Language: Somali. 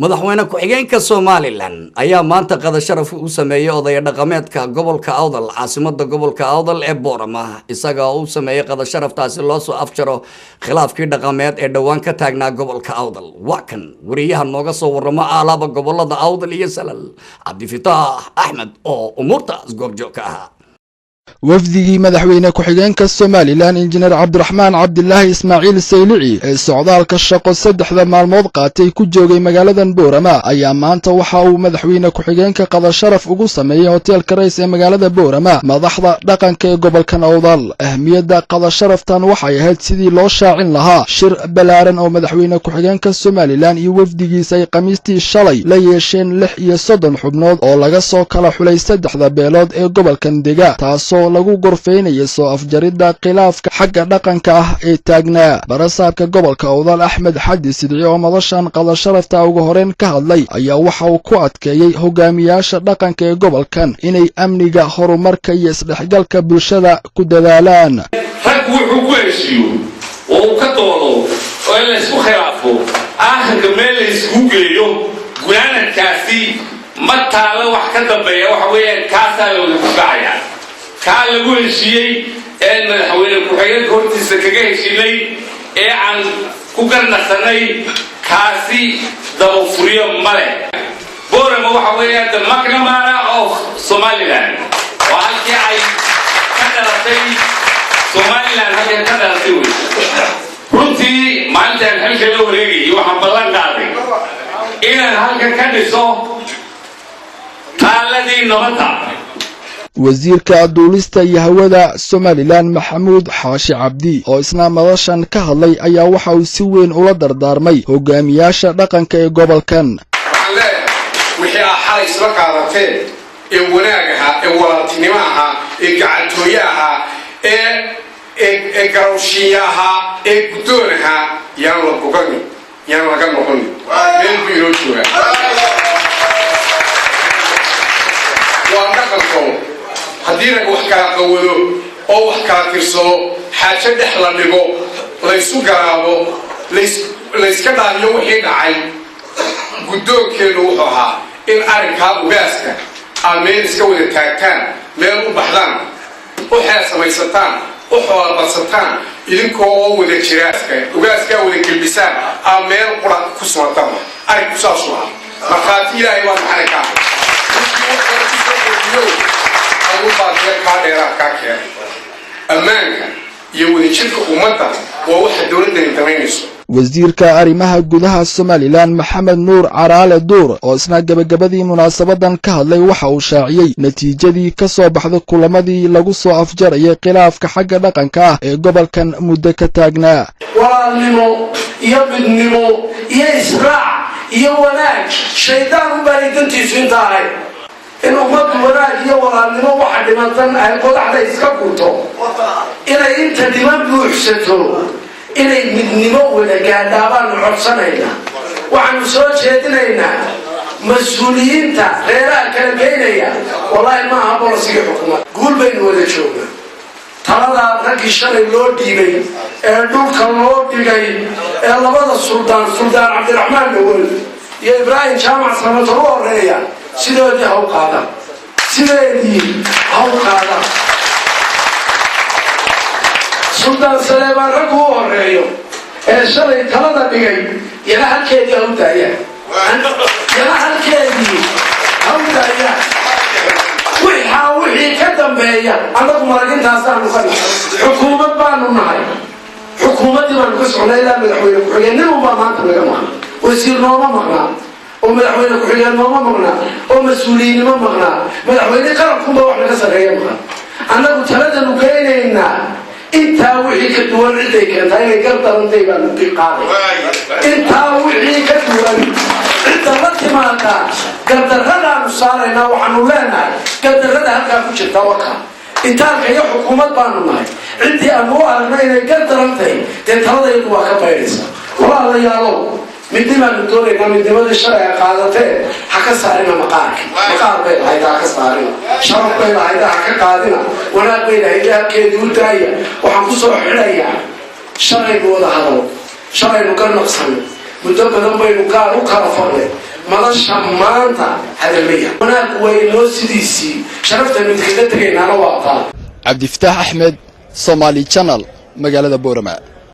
madaxweyne ku-xigeenka Somaliland ayaa maanta qada sharaf u sameeyay odaya dhaqameedka gobolka Awdal caasimada gobolka Awdal ee Boorama isaga oo sameeyay qada sharaftaasi loo soo afjaro khilaafkii dhaqameed ee dhawaan ka taagnaa gobolka Awdal wakan wariyaha nooga soo waramo aalaba gobolada Awdal iyo Salal Cabdifataax Axmed oo umurtaas goobjoog ah wafdigii madaxweyne ku-xigeenka Somaliland injineer Cabdiraxmaan Cabdilaahi Ismaaciil Saylici ee socdaalka shaqo saddexda maalmood qaatay ku joogay magaaladan Boorama ayaa maanta waxa uu madaxweyne ku-xigeenka qada sharaf ugu sameeyay hotelka Rays ee magaalada Boorama madaxda dhaqanka ee gobolka Awdal ahmiyada qada sharaftan waxay ahayd sidii loo shaacin lahaa shir balaaran oo madaxweyne ku-xigeenka Somaliland iyo wafdigiisa ay qamiistii shalay la yeesheen 36 xubnood oo laga soo kala xulay saddexda beelood ee gobolkan dega taasoo lagu gorfeynayay soo afjarida khilaafka xagga dhaqanka ah ee taagnaa barasaabka gobolka Awdal Axmed Xadi Sidci oo madashan qada sharafta ugu horeen ka hadlay ayaa waxa uu ku adkeeyay hogaamiyaasha dhaqanka ee gobolkan inay amniga horumarka iyo isdhexgalka bulshada ku dadaalaan rag wuxuu ku heshiyo oo ka doodo oo la isku khilaafo aakhirka meel la isku geeyo gunaanadkaasi ma taalo wax ka dambeeya waxa weeyaan kaasaa lagu gacaya kaa lagu heshiiyey ee madaxweyne ku-xigeenka hortiisa kaga heshiinay ee aan ku garnaqsanay kaasi daba furiyo male Boorama waxa weeyaan the McNamara of Somaliland waa halkii ay ka dhalatay Somaliland halkii ka dhalatay runtii maalintaan halka la wareegayay waxaan ballan qaaday inaan halka ka dhiso taaladii nabadda wasiirka duulista iyo hawada Somaliland Maxamuud Xaashi Cabdi oo isna madashan ka hadlay ayaa waxa uu si weyn ula dardaarmay hogaamiyaasha dhaqanka ee gobolkan wixii xalay isla qaadatay ee wanaagaha ee walaaltinimaha ee gacantooyaha ee garowshiyaha ee gudoonaha yaan la bogani yaan laga noqon meel biiro jooga waa dhaqanko haddii rag wax kala qawado oo wax kala tirsado xaajo dhex la dhigo la isu garaabo la iska dhaaliyo wixii dhacay guddoonkeedu wuxuu ahaa in arrinkaa ugaaska aad meel iska wada taagtaan meel u baxdaan u xeer samaysataan u xoolabadsataan idinkoo oo wada jira ugaaskaa wada gelbisaan aad meel qura ku sumataan arrinku saasuu ahaa markhaati ilaahay waa maxalinkaa ammaanka iyo wadajirka ummadda waa waxa dowladani damaynayso wasiirka arrimaha gudaha Somaliland Maxamed Nuur Caraale Duur oo isna gabagabadii munaasabadan ka hadlay waxa uu shaaciyay natiijadii ka soo baxday kulamadii lagu soo afjarayay khilaafka xagga dhaqanka ah ee gobolkan muddo ka taagnaa walaalnimo iyo midnimo iyo israac iyo wanaag shaydaan u bari dantiisu intaay in ummaddu wanaag iyo walaalnimo waxa dhimantan ay qodaxda iska gurto inay inta dhiman buuxsato inay midnimo wada gaadhaabaan codsanayna waxaanu soo jeedinaynaa mas-uuliyiinta reeraha kala geynaya wallaahi ma aha bolosiga xukuumad guul baynu wada joognaa taladaa raggii shalay loo dhiibay ee dhulka loo dhigay ee labada suldaan Cabdiraxmaan Dhawal iyo Ibraahim Jaamac Samatar u horeeya sidoodii haw qaada Sultan Saleebaan rag u horeeyo ee shalay talada dhigay yana halkeedii haw daaya wixii ka dambeeya anagu maragintaasaan u qani xukuumad baanu nahay xukuumaddii baanu ka socnay ilaa madaxweyne ku-xigeennimu baa maanta laga maqnaa wasiir nooma maqnaa oo madaxweyne ku-xigeen nooma maqnaa oo mas-uuliyinnimo maqnaa madaxweyne qarankunba wax laga sarreeya maqnaa annagu taladanu geynaynaa intaa wixii ka duwan ciday keentaa inay gar darantay baanu qaaday intaa wixii ka duwan cidda la timaada gardarradaanu saaraynaa waxaanu leenahay gardarrada halkaa ku jirta waka intaanka iyo xukuumad baanu nahay ciddii aanu u aragna inay gar darantay dee taladayadu waa ka baydhaysa walaalayaalow midnimaanu doonaynaa midnimadii shalay a qaadatee ha ka saarina maqaar bay lahayd ha ka saarina sharaf bay lahayd ha ka qaadina wanaag bay lahayd halkeedii u daaya waxaan ku soo xidhayaa shalaynu wada hadal shalaynu ka naqsanay muddo badan baynu gaar u kala fadnay madasha maanta hadalmaya wanaag way noo sidiisii sharafta mid kaga tagaynana waa taa cabdi fataax axmed Somali Channel magaalada Boorama